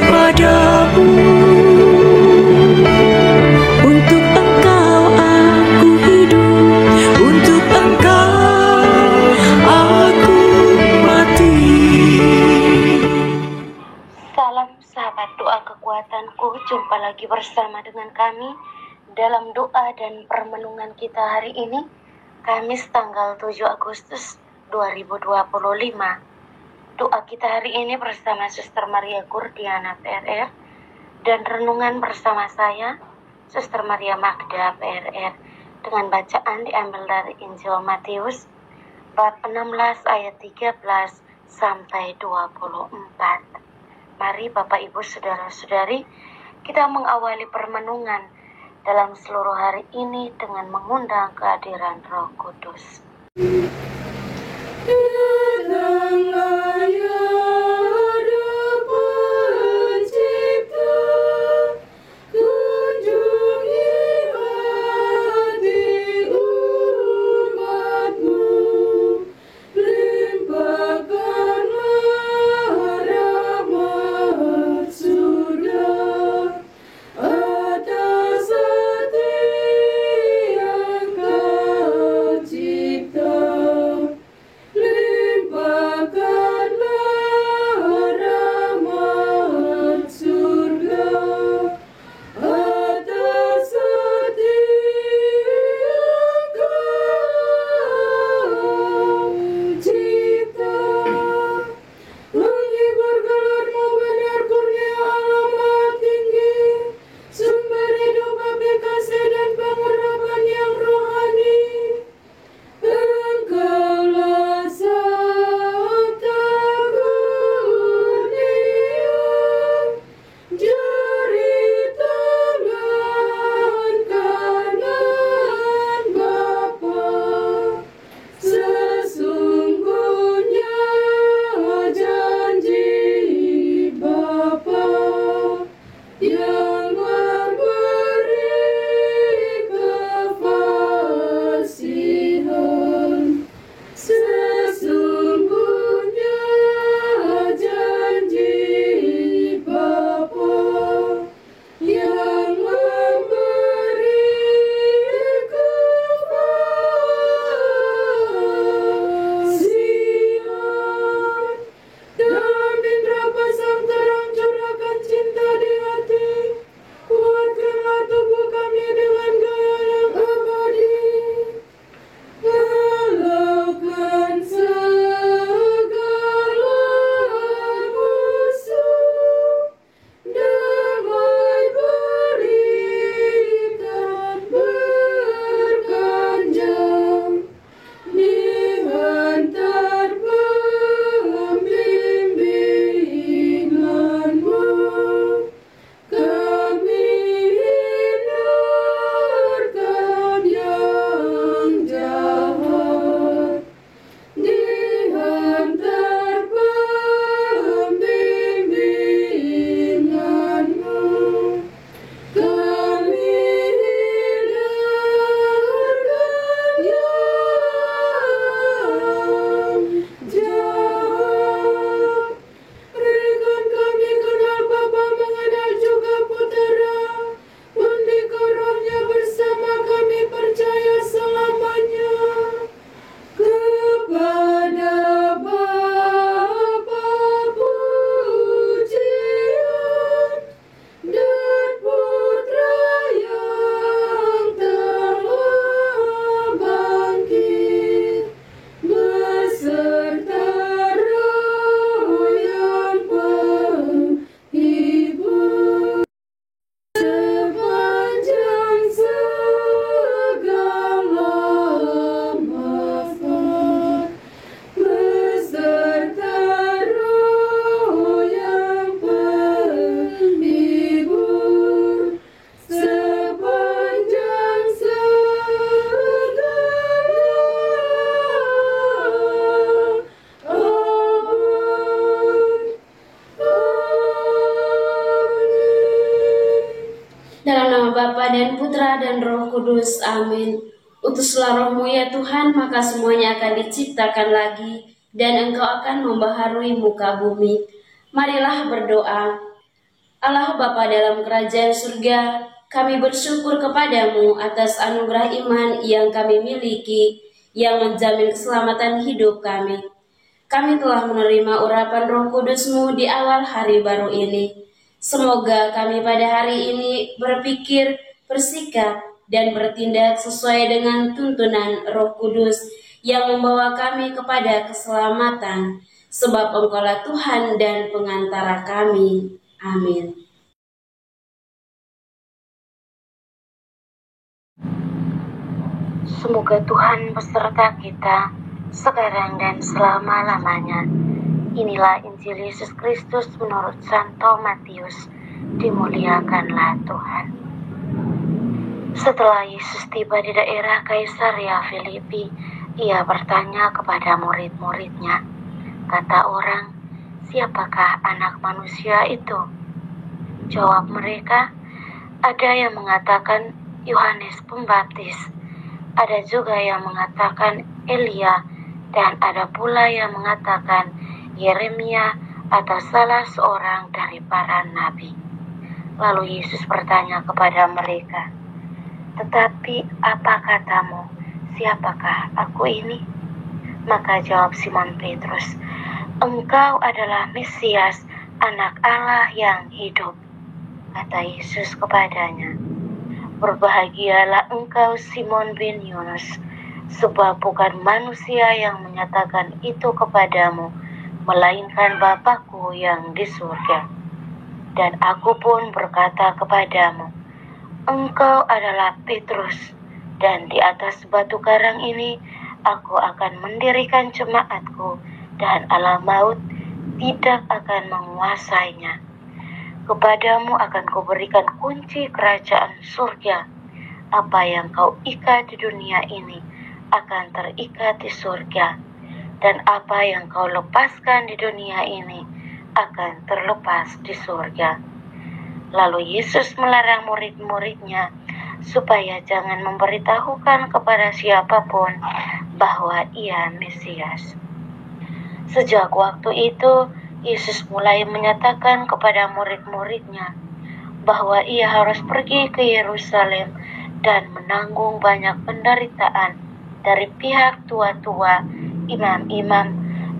padamu. Untuk Engkau aku hidup, untuk Engkau aku mati. Salam sahabat doa kekuatanku, jumpa lagi bersama dengan kami dalam doa dan permenungan kita hari ini, Kamis tanggal 7 Agustus 2025. Doa kita hari ini bersama Suster Maria Kurdiana PRR dan renungan bersama saya, Suster Maria Magda PRR, dengan bacaan diambil dari Injil Matius bab 16 ayat 13 sampai 24. Mari Bapak Ibu Saudara-saudari, kita mengawali permenungan dalam seluruh hari ini dengan mengundang kehadiran Roh Kudus. Datanglah ya Roh Pencipta, kunjungi hati umat-Mu, limpahkanlah rahmat surga atas hati yang Kau cipta. Limpahkanlah rahmat surga atas hati yang Kau cipta. Menghibur gelar-Mu benar kurnia alamat tinggi, sumber hidup bagi kasih dan pengharapan yang rohani. Engkaulah sabda kurnia, jari tangan kanan Bapa. Sesungguhnya janji Bapa yang memberi kefasihan. Sesungguhnya janji Bapa yang memberi kefasihan. Dalam indera pasang terang curahkan cinta di hati, kuatkanlah tubuh kami dengan gaya yang abadi. Halaukan segala musuh, damai berikan berganjang, dihantar pembimbingan-Mu, kami hindarkan yang jahat. Dihantar pembimbingan-Mu, kami hindarkan yang jahat. Berikan kami kenal Bapa, mengenal juga Putera, mendikau Roh-Nya bersama kami percaya selamanya. Kepada Bapa pujian dan Putra yang telah bangkit, beserta Roh yang penghibur, sepanjang segala masa, beserta Roh yang penghibur, sepanjang segala abad. Dalam nama Bapa dan Putra dan Roh Kudus, amin. Utuslah Roh-Mu ya Tuhan, maka semuanya akan diciptakan lagi, dan Engkau akan membaharui muka bumi. Marilah berdoa. Allah Bapa dalam kerajaan surga, kami bersyukur kepadamu atas anugerah iman yang kami miliki, yang menjamin keselamatan hidup kami. Kami telah menerima urapan Roh Kudus-Mu di awal hari baru ini. Semoga kami pada hari ini berpikir, bersikap, dan bertindak sesuai dengan tuntunan Roh Kudus yang membawa kami kepada keselamatan, sebab Engkaulah Tuhan dan pengantara kami. Amin. Semoga Tuhan beserta kita sekarang dan selama-lamanya. Inilah Injil Yesus Kristus menurut Santo Matius. Dimuliakanlah Tuhan. Setelah Yesus tiba di daerah Kaisarea Filipi, ia bertanya kepada murid-muridnya. Kata orang, "Siapakah anak manusia itu?" Jawab mereka, "Ada yang mengatakan Yohanes Pembaptis, ada juga yang mengatakan Elia, dan ada pula yang mengatakan Yeremia atau salah seorang dari para nabi." Lalu Yesus bertanya kepada mereka, "Tetapi apa katamu, siapakah aku ini?" Maka jawab Simon Petrus, "Engkau adalah Mesias, anak Allah yang hidup." Kata Yesus kepadanya, "Berbahagialah engkau Simon bin Yunus, sebab bukan manusia yang menyatakan itu kepadamu, melainkan Bapa-Ku yang di surga. Dan aku pun berkata kepadamu, engkau adalah Petrus, dan di atas batu karang ini aku akan mendirikan jemaatku, dan alam maut tidak akan menguasainya. Kepadamu akan kuberikan kunci kerajaan surga. Apa yang kau ikat di dunia ini akan terikat di surga, dan apa yang kau lepaskan di dunia ini akan terlepas di surga." Lalu Yesus melarang murid-muridnya supaya jangan memberitahukan kepada siapapun bahwa ia Mesias. Sejak waktu itu, Yesus mulai menyatakan kepada murid-muridnya bahwa ia harus pergi ke Yerusalem dan menanggung banyak penderitaan dari pihak tua-tua, imam-imam,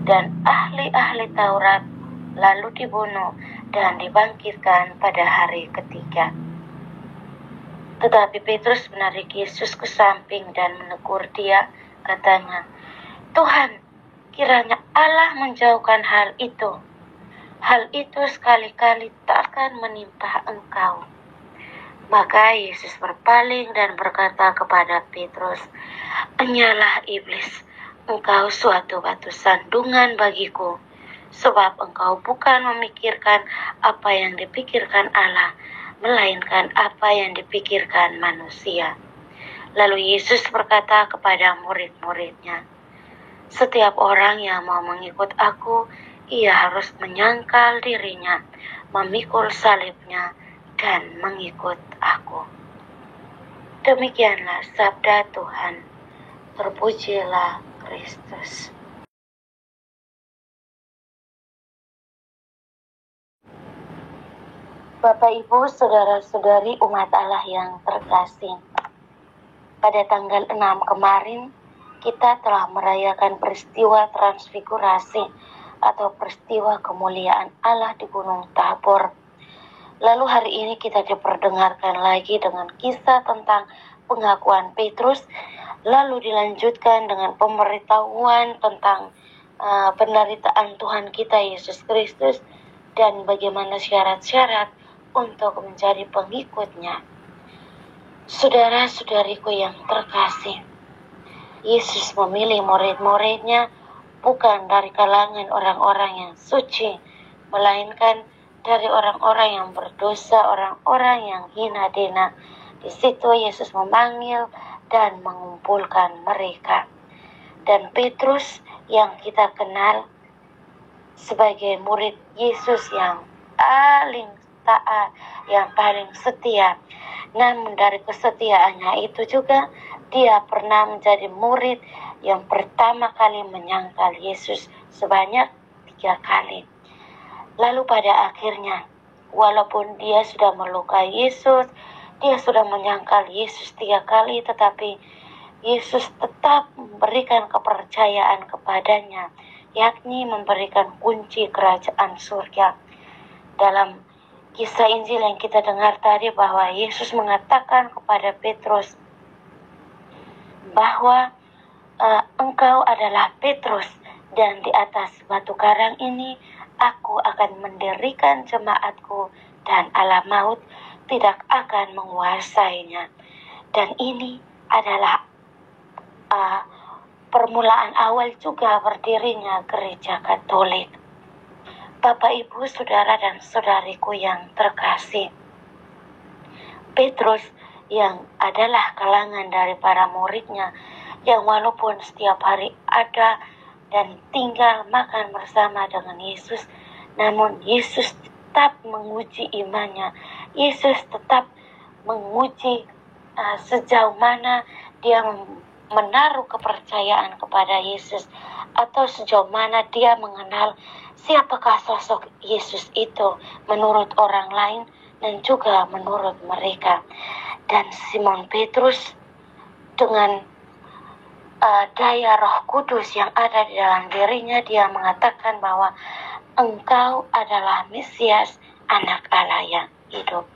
dan ahli-ahli Taurat, lalu dibunuh dan dibangkitkan pada hari ketiga. Tetapi Petrus menarik Yesus ke samping dan menegur dia, katanya, "Tuhan, kiranya Allah menjauhkan hal itu. Hal itu sekali-kali tak akan menimpa engkau." Maka Yesus berpaling dan berkata kepada Petrus, "Enyalah iblis, engkau suatu batu sandungan bagiku, sebab engkau bukan memikirkan apa yang dipikirkan Allah, melainkan apa yang dipikirkan manusia." Lalu Yesus berkata kepada murid-muridnya, "Setiap orang yang mau mengikut aku, ia harus menyangkal dirinya, memikul salibnya, dan mengikut aku." Demikianlah sabda Tuhan. Terpujilah Kristus. Bapak, Ibu, Saudara-saudari umat Allah yang terkasih, pada tanggal 6 kemarin kita telah merayakan peristiwa transfigurasi atau peristiwa kemuliaan Allah di Gunung Tabor. Lalu hari ini kita diperdengarkan lagi dengan kisah tentang pengakuan Petrus, lalu dilanjutkan dengan pemberitahuan tentang penderitaan Tuhan kita Yesus Kristus dan bagaimana syarat-syarat untuk menjadi pengikutnya. Saudara-saudariku yang terkasih, Yesus memilih murid-muridnya bukan dari kalangan orang-orang yang suci, melainkan dari orang-orang yang berdosa, orang-orang yang hina-dina. Di situ Yesus memanggil dan mengumpulkan mereka. Dan Petrus yang kita kenal sebagai murid Yesus yang paling taat, yang paling setia. Namun dari kesetiaannya itu juga dia pernah menjadi murid yang pertama kali menyangkal Yesus sebanyak 3 kali. Lalu pada akhirnya walaupun dia sudah melukai Yesus, dia sudah menyangkal Yesus 3 kali, tetapi Yesus tetap memberikan kepercayaan kepadanya, yakni memberikan kunci kerajaan surga. Dalam kisah Injil yang kita dengar tadi, bahwa Yesus mengatakan kepada Petrus bahwa engkau adalah Petrus, dan di atas batu karang ini aku akan mendirikan jemaatku, dan alam maut tidak akan menguasainya. Dan ini adalah permulaan awal juga berdirinya gereja Katolik. Bapak, Ibu, Saudara, dan Saudariku yang terkasih, Petrus yang adalah kalangan dari para muridnya, yang walaupun setiap hari ada dan tinggal makan bersama dengan Yesus, namun Yesus tetap menguji imannya. Yesus tetap menguji sejauh mana dia menaruh kepercayaan kepada Yesus, atau sejauh mana dia mengenal siapakah sosok Yesus itu menurut orang lain dan juga menurut mereka. Dan Simon Petrus dengan daya Roh Kudus yang ada di dalam dirinya, dia mengatakan bahwa engkau adalah Mesias, Anak Allah yang hidup.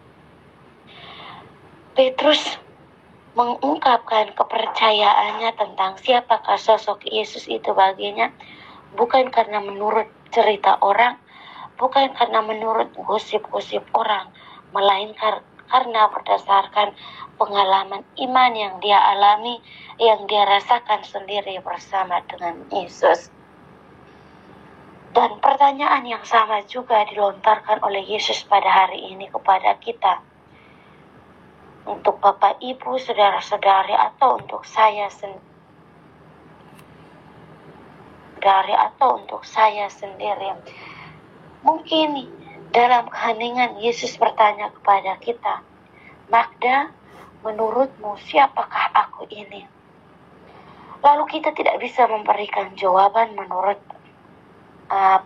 Petrus mengungkapkan kepercayaannya tentang siapakah sosok Yesus itu baginya, bukan karena menurut cerita orang, bukan karena menurut gosip-gosip orang, melainkan karena berdasarkan pengalaman iman yang dia alami, yang dia rasakan sendiri bersama dengan Yesus. Dan pertanyaan yang sama juga dilontarkan oleh Yesus pada hari ini kepada kita. Untuk Bapak, Ibu, Saudara-saudari, atau untuk saya sendiri. Mungkin dalam keheningan Yesus bertanya kepada kita, Magda, menurutmu siapakah aku ini? Lalu kita tidak bisa memberikan jawaban menurut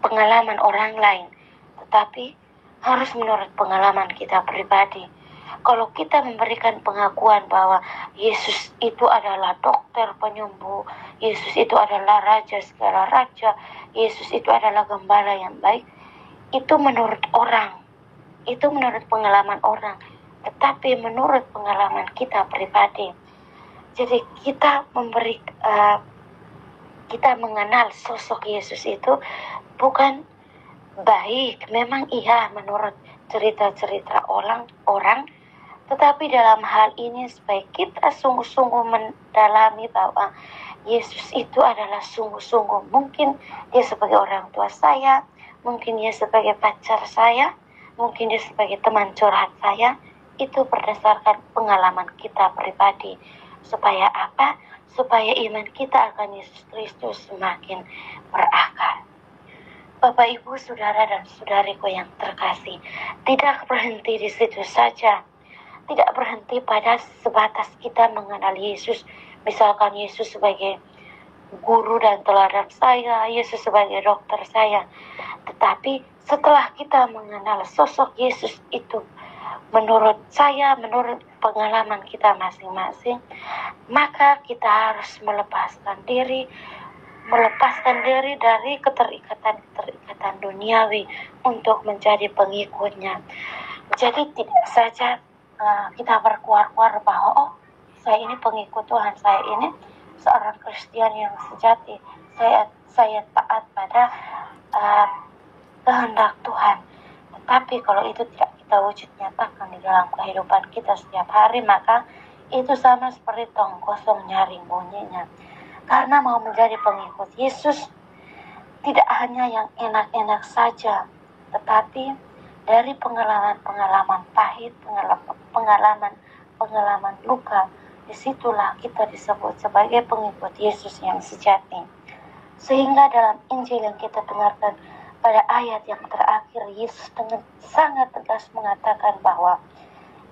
pengalaman orang lain, tetapi harus menurut pengalaman kita pribadi. Kalau kita memberikan pengakuan bahwa Yesus itu adalah dokter penyembuh, Yesus itu adalah raja segala raja, Yesus itu adalah gembala yang baik, itu menurut orang, itu menurut pengalaman orang, tetapi menurut pengalaman kita pribadi. Jadi kita kita mengenal sosok Yesus itu bukan baik, memang iya menurut cerita-cerita orang, tetapi dalam hal ini supaya kita sungguh-sungguh mendalami bahwa Yesus itu adalah sungguh-sungguh. Mungkin dia sebagai orang tua saya, mungkin dia sebagai pacar saya, mungkin dia sebagai teman curhat saya. Itu berdasarkan pengalaman kita pribadi. Supaya apa? Supaya iman kita akan Yesus Kristus semakin berakar. Bapak, Ibu, Saudara, dan Saudariku yang terkasih, tidak berhenti di situ saja. Tidak berhenti pada sebatas kita mengenal Yesus. Misalkan Yesus sebagai guru dan teladan saya, Yesus sebagai dokter saya. Tetapi setelah kita mengenal sosok Yesus itu, menurut saya, menurut pengalaman kita masing-masing, maka kita harus melepaskan diri dari keterikatan duniawi untuk menjadi pengikutnya. Jadi tidak saja kita berkuar-kuar bahwa saya ini pengikut Tuhan, saya ini seorang Kristen yang sejati, saya taat pada kehendak Tuhan. Tetapi kalau itu tidak kita wujud nyatakan di dalam kehidupan kita setiap hari, maka itu sama seperti tong kosong nyaring bunyinya. Karena mau menjadi pengikut Yesus tidak hanya yang enak-enak saja, tetapi dari pengalaman pahit, pengalaman luka, disitulah kita disebut sebagai pengikut Yesus yang sejati. Sehingga dalam Injil yang kita dengarkan pada ayat yang terakhir, Yesus dengan sangat tegas mengatakan bahwa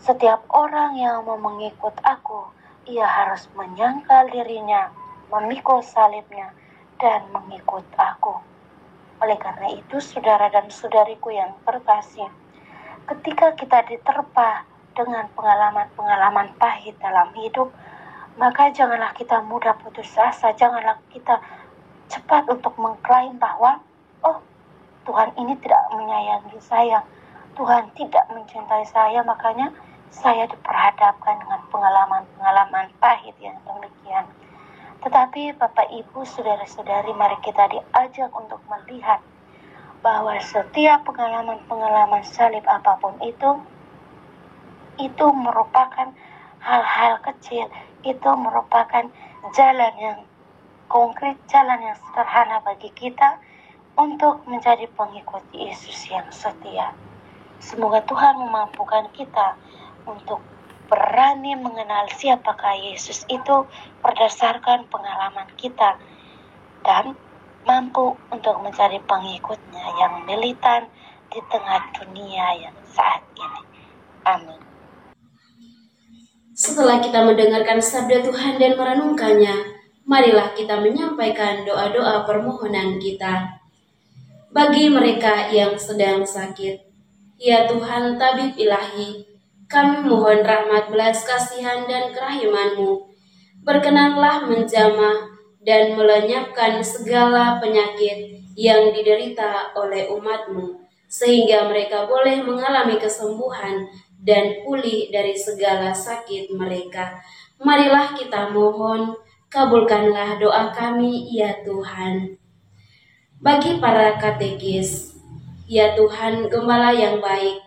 setiap orang yang mau mengikut aku, ia harus menyangkal dirinya, memikul salibnya, dan mengikut aku. Oleh karena itu, saudara dan saudariku yang terkasih, ketika kita diterpa dengan pengalaman-pengalaman pahit dalam hidup, maka janganlah kita mudah putus asa, janganlah kita cepat untuk mengklaim bahwa, oh, Tuhan ini tidak menyayangi saya, Tuhan tidak mencintai saya, makanya saya diperhadapkan dengan pengalaman-pengalaman pahit yang demikian. Tetapi Bapak Ibu, saudara-saudari, mari kita diajak untuk melihat bahwa setiap pengalaman-pengalaman salib apapun itu merupakan hal-hal kecil, itu merupakan jalan yang konkret, jalan yang sederhana bagi kita untuk menjadi pengikut Yesus yang setia. Semoga Tuhan memampukan kita untuk berani mengenal siapakah Yesus itu berdasarkan pengalaman kita dan mampu untuk menjadi pengikutnya yang militan di tengah dunia yang saat ini. Amin. Setelah kita mendengarkan sabda Tuhan dan merenungkannya, marilah kita menyampaikan doa-doa permohonan kita. Bagi mereka yang sedang sakit, ya Tuhan tabib ilahi, kami mohon rahmat belas kasihan dan kerahiman-Mu. Berkenanlah menjamah dan melenyapkan segala penyakit yang diderita oleh umat-Mu, sehingga mereka boleh mengalami kesembuhan dan pulih dari segala sakit mereka. Marilah kita mohon, kabulkanlah doa kami, ya Tuhan. Bagi para katekis, ya Tuhan Gembala yang baik,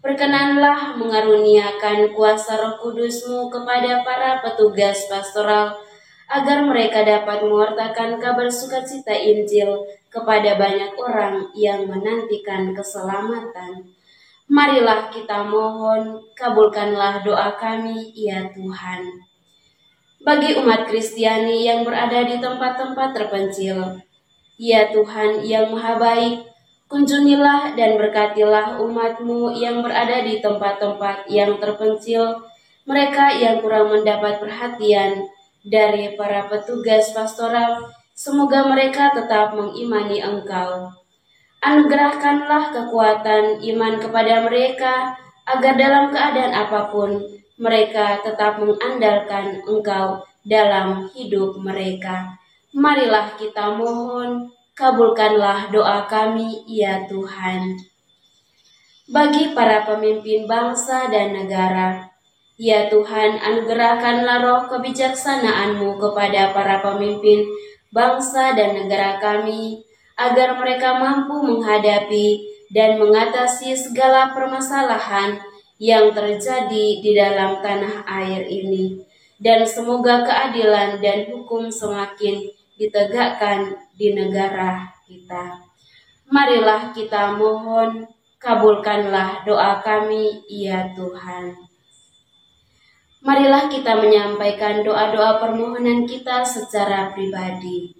berkenanlah mengaruniakan kuasa Roh Kudus-Mu kepada para petugas pastoral, agar mereka dapat mewartakan kabar sukacita Injil kepada banyak orang yang menantikan keselamatan. Marilah kita mohon, kabulkanlah doa kami, ya Tuhan. Bagi umat Kristiani yang berada di tempat-tempat terpencil, ya Tuhan yang Maha Baik, kunjungilah dan berkatilah umat-Mu yang berada di tempat-tempat yang terpencil, mereka yang kurang mendapat perhatian dari para petugas pastoral. Semoga mereka tetap mengimani Engkau. Anugerahkanlah kekuatan iman kepada mereka, agar dalam keadaan apapun mereka tetap mengandalkan Engkau dalam hidup mereka. Marilah kita mohon, kabulkanlah doa kami, ya Tuhan. Bagi para pemimpin bangsa dan negara, ya Tuhan, anugerahkanlah roh kebijaksanaan-Mu kepada para pemimpin bangsa dan negara kami, agar mereka mampu menghadapi dan mengatasi segala permasalahan yang terjadi di dalam tanah air ini, dan semoga keadilan dan hukum semakin ditegakkan di negara kita. Marilah kita mohon, kabulkanlah doa kami, ya Tuhan. Marilah kita menyampaikan doa-doa permohonan kita secara pribadi.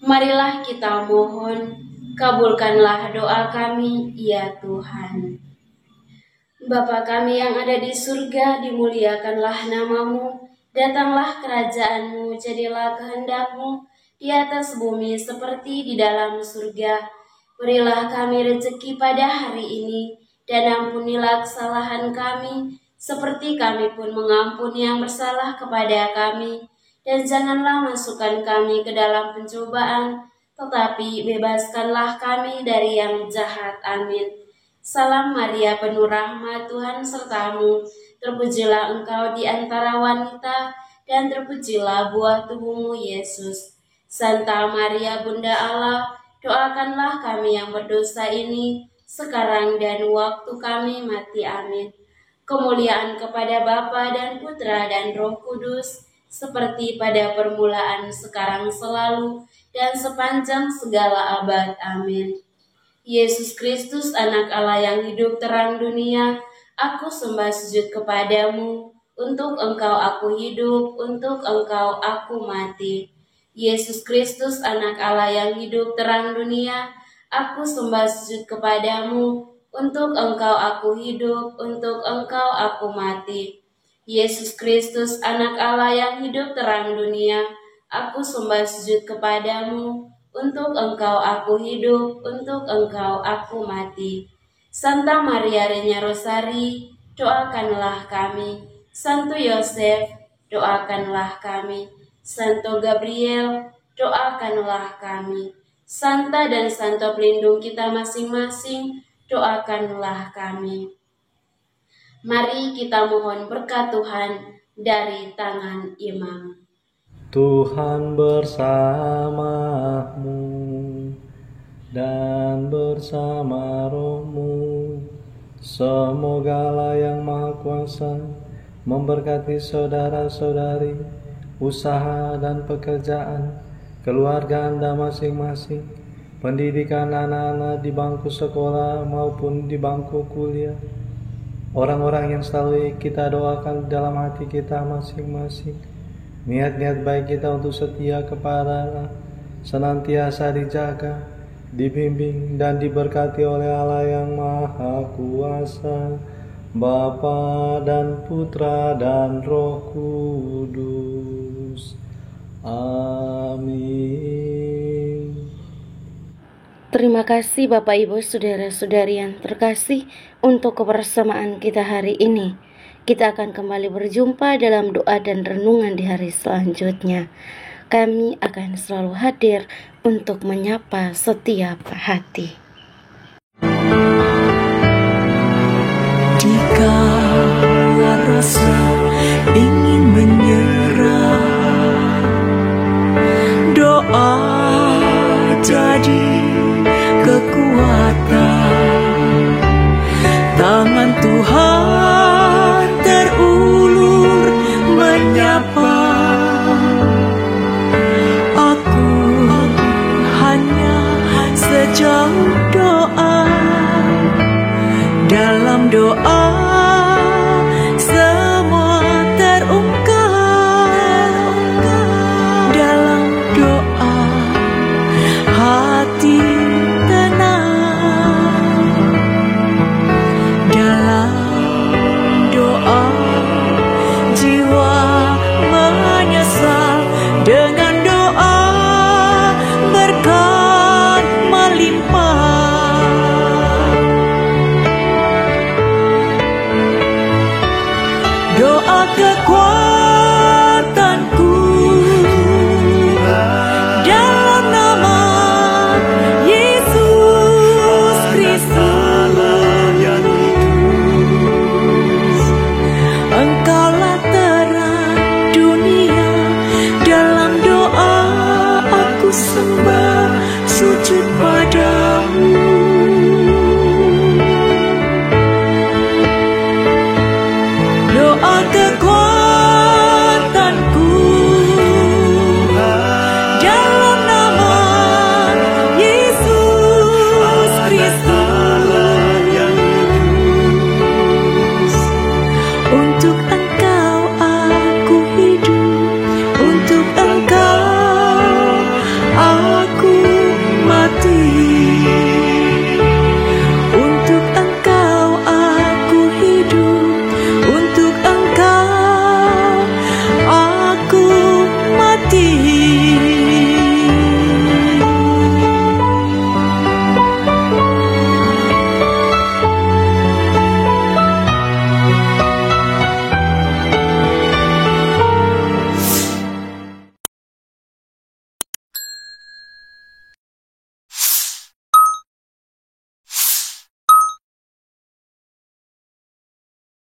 Marilah kita mohon, kabulkanlah doa kami, ya Tuhan. Bapa kami yang ada di surga, dimuliakanlah nama-Mu, datanglah kerajaan-Mu, jadilah kehendak-Mu di atas bumi seperti di dalam surga. Berilah kami rezeki pada hari ini, dan ampunilah kesalahan kami, seperti kami pun mengampuni yang bersalah kepada kami. Dan janganlah masukkan kami ke dalam pencobaan, tetapi bebaskanlah kami dari yang jahat. Amin. Salam Maria, penuh rahmat, Tuhan sertamu. Terpujilah Engkau di antara wanita, dan terpujilah buah tubuhmu, Yesus. Santa Maria, Bunda Allah, doakanlah kami yang berdosa ini, sekarang dan waktu kami mati. Amin. Kemuliaan kepada Bapa dan Putra dan Roh Kudus, seperti pada permulaan, sekarang, selalu, dan sepanjang segala abad. Amin. Yesus Kristus, anak Allah yang hidup terang dunia, aku sembah sujud kepadamu, untuk Engkau aku hidup, untuk Engkau aku mati. Yesus Kristus, anak Allah yang hidup terang dunia, aku sembah sujud kepadamu, untuk Engkau aku hidup, untuk Engkau aku mati. Yesus Kristus, anak Allah yang hidup terang dunia, aku sembah sujud kepadamu. Untuk Engkau aku hidup, untuk Engkau aku mati. Santa Maria Reina Rosari, doakanlah kami. Santo Yosef, doakanlah kami. Santo Gabriel, doakanlah kami. Santa dan Santo pelindung kita masing-masing, doakanlah kami. Mari kita mohon berkat Tuhan dari tangan imam. Tuhan bersamamu dan bersama rohmu. Semoga Allah yang Maha Kuasa memberkati saudara-saudari, usaha dan pekerjaan, keluarga Anda masing-masing, pendidikan anak-anak di bangku sekolah maupun di bangku kuliah, orang-orang yang selalu kita doakan dalam hati kita masing-masing. Niat-niat baik kita untuk setia kepada Allah senantiasa dijaga, dibimbing dan diberkati oleh Allah yang Maha Kuasa, Bapa dan Putra dan Roh Kudus. Amin. Terima kasih Bapak Ibu saudara-saudari yang terkasih untuk kebersamaan kita hari ini. Kita akan kembali berjumpa dalam doa dan renungan di hari selanjutnya. Kami akan selalu hadir untuk menyapa setiap hati. Jika rasa